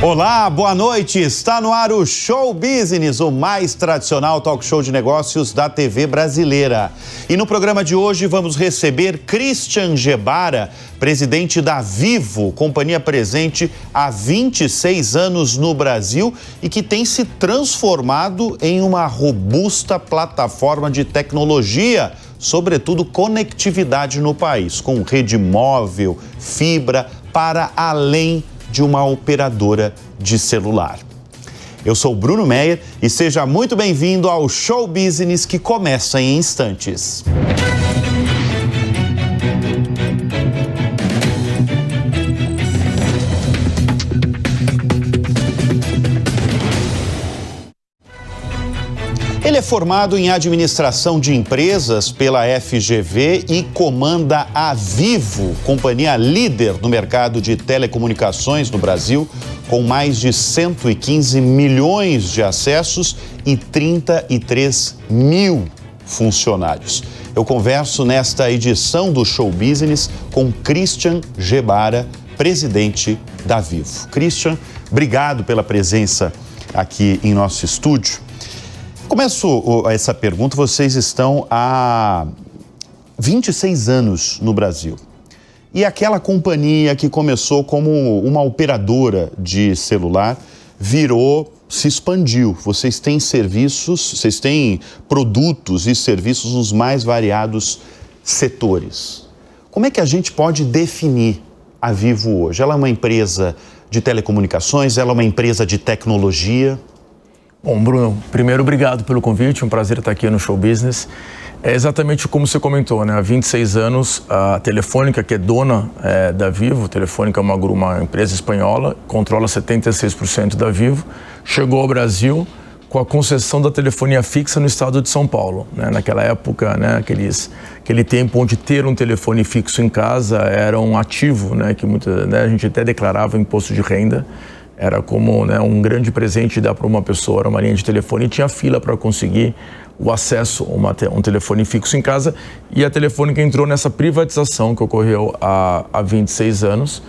Olá, boa noite. Está no ar o Show Business, o mais tradicional talk show de negócios da TV brasileira. E no programa de hoje vamos receber Christian Gebara, presidente da Vivo, companhia presente há 26 anos no Brasil e que tem se transformado em uma robusta plataforma de tecnologia, sobretudo conectividade no país, com rede móvel, fibra, para além de uma operadora de celular. Eu sou Bruno Meyer e seja muito bem-vindo ao Show Business que começa em instantes. Ele é formado em administração de empresas pela FGV e comanda a Vivo, companhia líder no mercado de telecomunicações no Brasil, com mais de 115 milhões de acessos e 33 mil funcionários. Eu converso nesta edição do Show Business com Christian Gebara, presidente da Vivo. Christian, obrigado pela presença aqui em nosso estúdio. Começo essa pergunta, vocês estão há 26 anos no Brasil. E aquela companhia que começou como uma operadora de celular se expandiu. Vocês têm serviços, vocês têm produtos e serviços nos mais variados setores. Como é que a gente pode definir a Vivo hoje? Ela é uma empresa de telecomunicações, ela é uma empresa de tecnologia? Bom, Bruno, primeiro, obrigado pelo convite, um prazer estar aqui no Show Business. É exatamente como você comentou, né? Há 26 anos, a Telefônica, que é dona da Vivo, Telefônica é uma empresa espanhola, controla 76% da Vivo, chegou ao Brasil com a concessão da telefonia fixa no estado de São Paulo. Né? Naquela época, né? Aquele tempo onde ter um telefone fixo em casa era um ativo, né? Que a gente até declarava imposto de renda. Era como, né, um grande presente dar para uma pessoa, era uma linha de telefone e tinha fila para conseguir o acesso a um telefone fixo em casa. E a Telefônica entrou nessa privatização que ocorreu há 26 anos,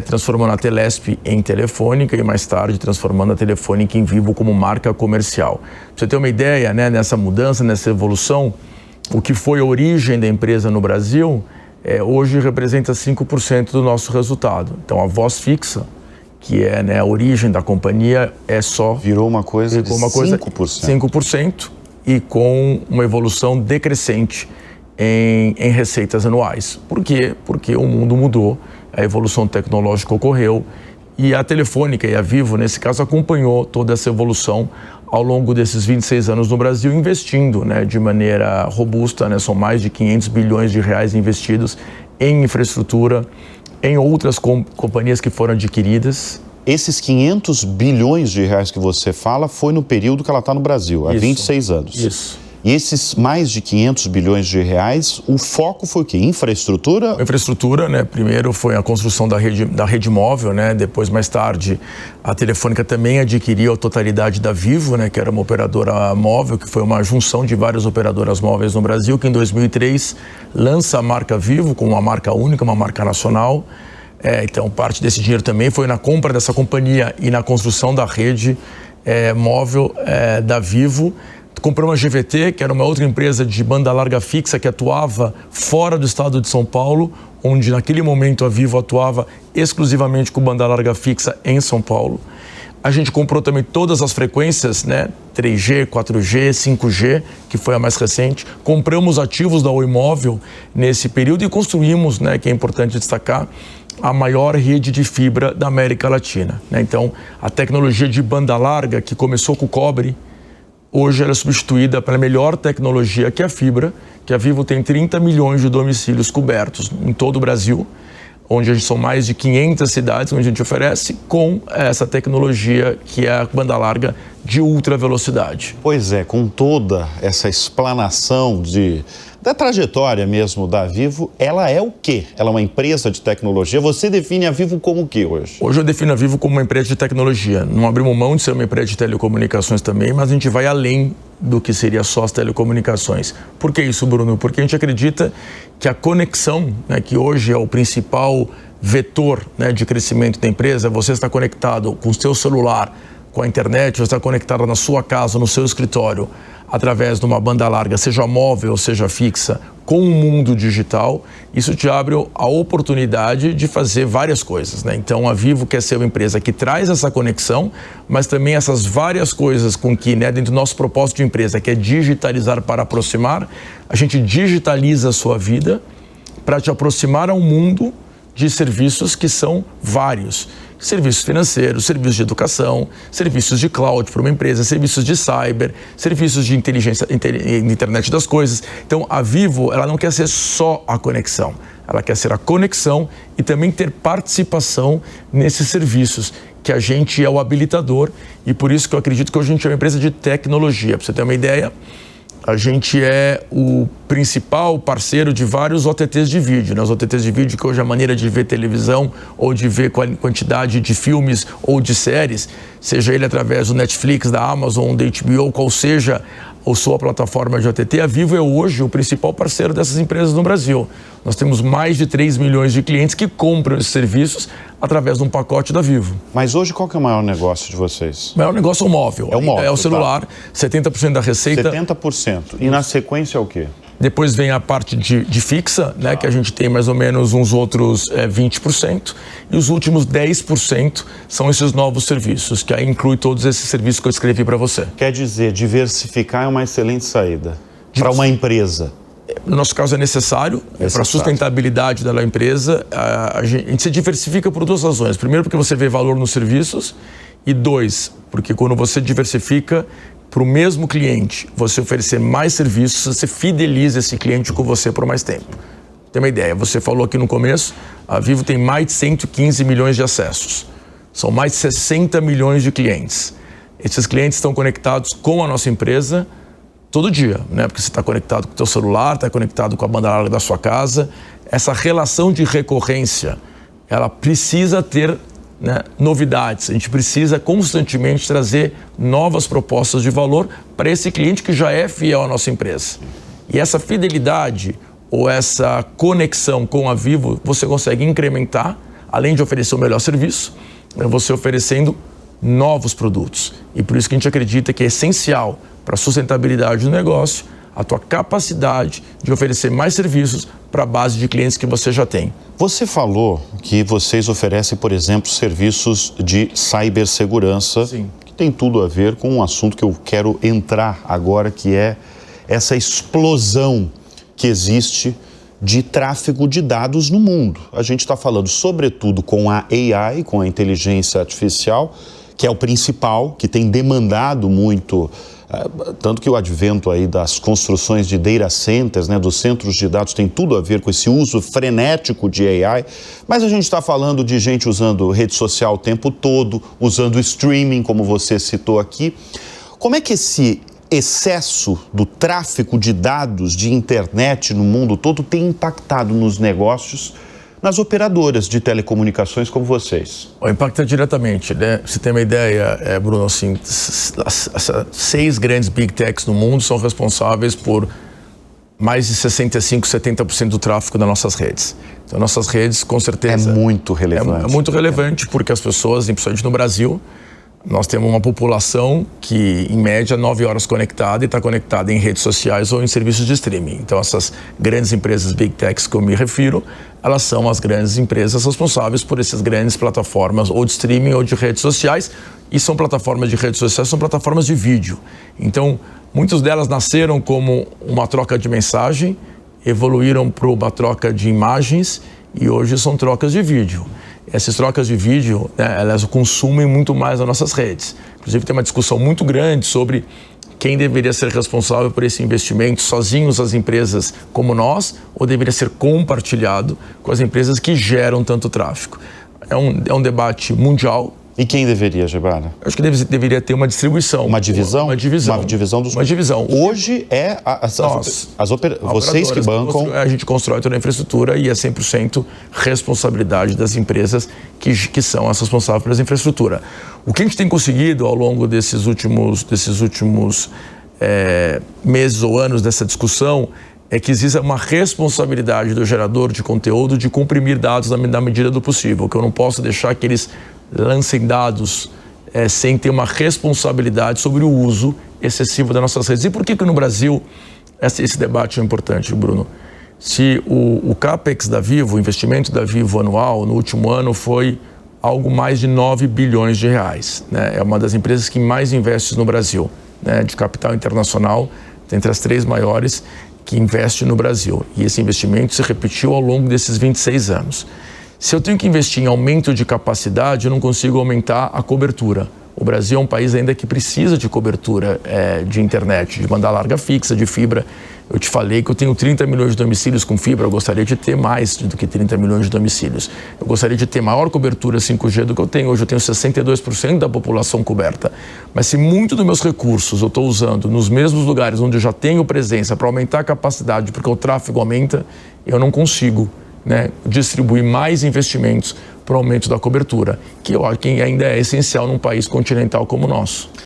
transformando a Telesp em Telefônica e mais tarde transformando a Telefônica em Vivo como marca comercial. Pra você ter uma ideia, né, nessa mudança, nessa evolução, o que foi a origem da empresa no Brasil, hoje representa 5% do nosso resultado. Então a voz fixa, que é, né, a origem da companhia, virou uma coisa de 5%. 5% e com uma evolução decrescente em receitas anuais. Por quê? Porque o mundo mudou, a evolução tecnológica ocorreu e a Telefônica e a Vivo, nesse caso, acompanhou toda essa evolução ao longo desses 26 anos no Brasil, investindo, né, de maneira robusta, né, são mais de 500 bilhões de reais investidos em infraestrutura, em outras companhias que foram adquiridas. Esses 500 bilhões de reais que você fala foi no período que ela está no Brasil, há 26 anos. Isso. E esses mais de 500 bilhões de reais, o foco foi o quê? Infraestrutura? Infraestrutura, né? Primeiro foi a construção da rede móvel, né? Depois, mais tarde, a Telefônica também adquiriu a totalidade da Vivo, né? Que era uma operadora móvel, que foi uma junção de várias operadoras móveis no Brasil, que em 2003 lança a marca Vivo como uma marca única, uma marca nacional. Então, parte desse dinheiro também foi na compra dessa companhia e na construção da rede móvel da Vivo. Compramos a GVT, que era uma outra empresa de banda larga fixa que atuava fora do estado de São Paulo, onde naquele momento a Vivo atuava exclusivamente com banda larga fixa em São Paulo. A gente comprou também todas as frequências, né? 3G, 4G, 5G, que foi a mais recente. Compramos ativos da Oi Móvel nesse período e construímos, né, que é importante destacar, a maior rede de fibra da América Latina. Né? Então, a tecnologia de banda larga, que começou com o cobre, hoje ela é substituída pela melhor tecnologia, que é a fibra, que a Vivo tem 30 milhões de domicílios cobertos em todo o Brasil, onde a gente são mais de 500 cidades onde a gente oferece com essa tecnologia que é a banda larga de ultra velocidade. Pois é, com toda essa explanação da trajetória mesmo da Vivo, ela é o quê? Ela é uma empresa de tecnologia. Você define a Vivo como o quê hoje? Hoje eu defino a Vivo como uma empresa de tecnologia. Não abrimos mão de ser uma empresa de telecomunicações também, mas a gente vai além do que seria só as telecomunicações. Por que isso, Bruno? Porque a gente acredita que a conexão, né, que hoje é o principal vetor, né, de crescimento da empresa, você está conectado com o seu celular, com a internet, você está conectado na sua casa, no seu escritório, através de uma banda larga, seja móvel ou seja fixa, com o mundo digital, isso te abre a oportunidade de fazer várias coisas, né? Então a Vivo quer ser uma empresa que traz essa conexão, mas também essas várias coisas com que, né, dentro do nosso propósito de empresa, que é digitalizar para aproximar, a gente digitaliza a sua vida para te aproximar ao mundo de serviços que são vários. Serviços financeiros, serviços de educação, serviços de cloud para uma empresa, serviços de cyber, serviços de inteligência, internet das coisas. Então, a Vivo, ela não quer ser só a conexão. Ela quer ser a conexão e também ter participação nesses serviços, que a gente é o habilitador, e por isso que eu acredito que hoje a gente é uma empresa de tecnologia. Para você ter uma ideia, a gente é o principal parceiro de vários OTTs de vídeo, né? Os OTTs de vídeo, que hoje é a maneira de ver televisão ou de ver quantidade de filmes ou de séries, seja ele através do Netflix, da Amazon, da HBO, qual seja a sua plataforma de OTT, a Vivo é hoje o principal parceiro dessas empresas no Brasil. Nós temos mais de 3 milhões de clientes que compram esses serviços através de um pacote da Vivo. Mas hoje qual que é o maior negócio de vocês? O maior negócio é o móvel. É o móvel, é o celular, tá. 70% da receita. 70%. E na sequência é o quê? Depois vem a parte de fixa, né, que a gente tem mais ou menos uns outros 20%. E os últimos 10% são esses novos serviços, que aí inclui todos esses serviços que eu escrevi para você. Quer dizer, diversificar é uma excelente saída para uma empresa. No nosso caso é necessário. Para a sustentabilidade da empresa, a gente se diversifica por duas razões. Primeiro, porque você vê valor nos serviços, e dois, porque quando você diversifica, para o mesmo cliente, você oferecer mais serviços, você fideliza esse cliente com você por mais tempo. Tem uma ideia, você falou aqui no começo, a Vivo tem mais de 115 milhões de acessos. São mais de 60 milhões de clientes. Esses clientes estão conectados com a nossa empresa todo dia, né? Porque você está conectado com o teu celular, está conectado com a banda larga da sua casa. Essa relação de recorrência, ela precisa ter, né, novidades. A gente precisa constantemente trazer novas propostas de valor para esse cliente que já é fiel à nossa empresa. E essa fidelidade ou essa conexão com a Vivo, você consegue incrementar, além de oferecer o melhor serviço, você oferecendo novos produtos. E por isso que a gente acredita que é essencial para a sustentabilidade do negócio a tua capacidade de oferecer mais serviços para a base de clientes que você já tem. Você falou que vocês oferecem, por exemplo, serviços de cibersegurança. Sim. Que tem tudo a ver com um assunto que eu quero entrar agora, que é essa explosão que existe de tráfego de dados no mundo. A gente está falando, sobretudo, com a AI, com a inteligência artificial, que é o principal, que tem demandado muito, tanto que o advento aí das construções de data centers, né, dos centros de dados, tem tudo a ver com esse uso frenético de AI, mas a gente está falando de gente usando rede social o tempo todo, usando streaming, como você citou aqui. Como é que esse excesso do tráfego de dados de internet no mundo todo tem impactado nos negócios, nas operadoras de telecomunicações como vocês? Impacta diretamente, né? Você tem uma ideia, Bruno, assim, 6 grandes big techs no mundo são responsáveis por mais de 65%, 70% do tráfego das nossas redes. Então, nossas redes, com certeza... É muito relevante. É muito relevante, porque as pessoas, principalmente no Brasil, nós temos uma população que, em média, 9 horas conectada e está conectada em redes sociais ou em serviços de streaming. Então, essas grandes empresas Big Techs que eu me refiro, elas são as grandes empresas responsáveis por essas grandes plataformas ou de streaming ou de redes sociais. E são plataformas de redes sociais, são plataformas de vídeo. Então, muitas delas nasceram como uma troca de mensagem, evoluíram para uma troca de imagens e hoje são trocas de vídeo. Essas trocas de vídeo, né, elas consumem muito mais as nossas redes. Inclusive, tem uma discussão muito grande sobre quem deveria ser responsável por esse investimento, sozinhos as empresas como nós, ou deveria ser compartilhado com as empresas que geram tanto tráfego. É um debate mundial. E quem deveria, Gebara? Acho que deveria ter uma distribuição. Uma divisão? Uma divisão. Uma divisão dos... Uma divisão. Hoje é vocês que bancam... A gente constrói toda a infraestrutura e é 100% responsabilidade das empresas que são as responsáveis pela infraestrutura. O que a gente tem conseguido ao longo desses últimos meses ou anos dessa discussão é que exista uma responsabilidade do gerador de conteúdo de comprimir dados na medida do possível, que eu não posso deixar que eles lancem dados sem ter uma responsabilidade sobre o uso excessivo das nossas redes. E por que no Brasil esse debate é importante, Bruno? Se o CAPEX da Vivo, o investimento da Vivo anual, no último ano foi algo mais de 9 bilhões de reais, né? É uma das empresas que mais investe no Brasil, né? De capital internacional, entre as 3 maiores que investe no Brasil. E esse investimento se repetiu ao longo desses 26 anos. Se eu tenho que investir em aumento de capacidade, eu não consigo aumentar a cobertura. O Brasil é um país ainda que precisa de cobertura de internet, de banda larga fixa, de fibra. Eu te falei que eu tenho 30 milhões de domicílios com fibra, eu gostaria de ter mais do que 30 milhões de domicílios. Eu gostaria de ter maior cobertura 5G do que eu tenho. Hoje eu tenho 62% da população coberta. Mas se muito dos meus recursos eu estou usando nos mesmos lugares onde eu já tenho presença para aumentar a capacidade, porque o tráfego aumenta, eu não consigo, né, distribuir mais investimentos para o aumento da cobertura, que eu acho que ainda é essencial num país continental como o nosso.